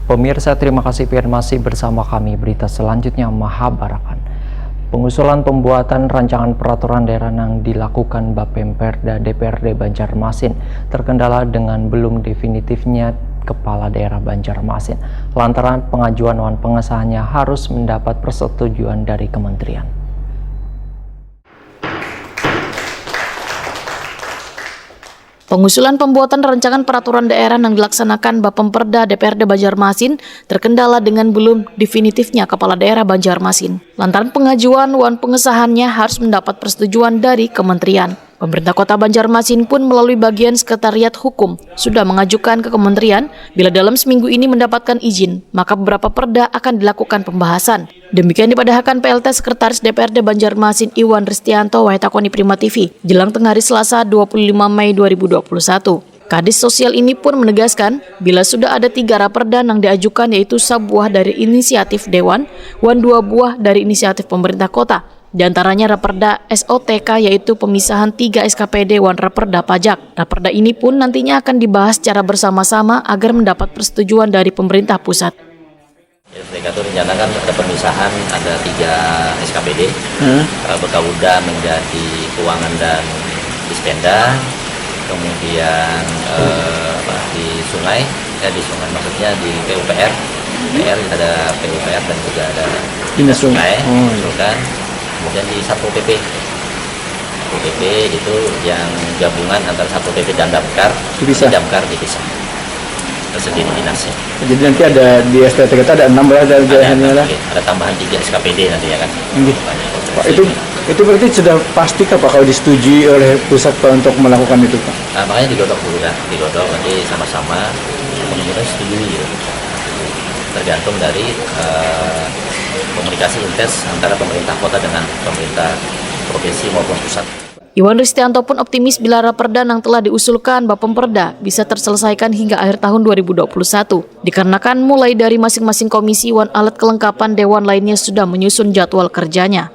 Pemirsa, terima kasih masih bersama kami. Berita selanjutnya Mahabarakan. Pengusulan pembuatan rancangan peraturan daerah yang dilakukan Bapemperda DPRD Banjarmasin terkendala dengan belum definitifnya Kepala Daerah Banjarmasin. Lantaran pengajuan pengesahannya harus mendapat persetujuan dari kementerian. Pengusulan pembuatan rancangan peraturan daerah yang dilaksanakan Bapemperda DPRD Banjarmasin terkendala dengan belum definitifnya Kepala Daerah Banjarmasin. Lantaran pengajuan pengesahannya harus mendapat persetujuan dari kementerian. Pemerintah Kota Banjarmasin pun melalui bagian Sekretariat Hukum sudah mengajukan ke kementerian bila dalam seminggu ini mendapatkan izin, maka beberapa perda akan dilakukan pembahasan. Demikian dipadahkan PLT Sekretaris DPRD Banjarmasin Iwan Ristianto Waitakoni Prima TV jelang tengah hari Selasa 25 Mei 2021. Kadis Sosial ini pun menegaskan bila sudah ada 3 raperda yang diajukan, yaitu sebuah dari inisiatif Dewan, 2 buah dari inisiatif pemerintah kota. Di antaranya raperda SOTK, yaitu pemisahan 3 SKPD raperda pajak. Raperda ini pun nantinya akan dibahas secara bersama-sama agar mendapat persetujuan dari pemerintah pusat. SOTK itu rencanakan ada pemisahan, ada 3 SKPD, Bekauda menjadi keuangan dan dispenda, kemudian di sungai maksudnya di PUPR, ada PUPR dan juga ada dinas sungai, kemudian di Satpol PP itu yang gabungan antara Satpol PP dan Damkar, Damkar dipisah tersendiri dinasnya. Jadi nanti ada di STTK ada 6 ada tambahan 3 SKPD nanti ya kan. Pak, itu berarti sudah pasti Pak kalau disetujui oleh pusat Pak untuk melakukan itu Pak? Nah, makanya digodok dulu kan, nanti sama-sama kemudian setujui gitu. Tergantung dari komunikasi intens antara pemerintah kota dengan pemerintah provinsi maupun pusat. Iwan Ristianto pun optimis bila raperda yang telah diusulkan Bapemperda bisa terselesaikan hingga akhir tahun 2021. Dikarenakan mulai dari masing-masing komisi alat kelengkapan dewan lainnya sudah menyusun jadwal kerjanya.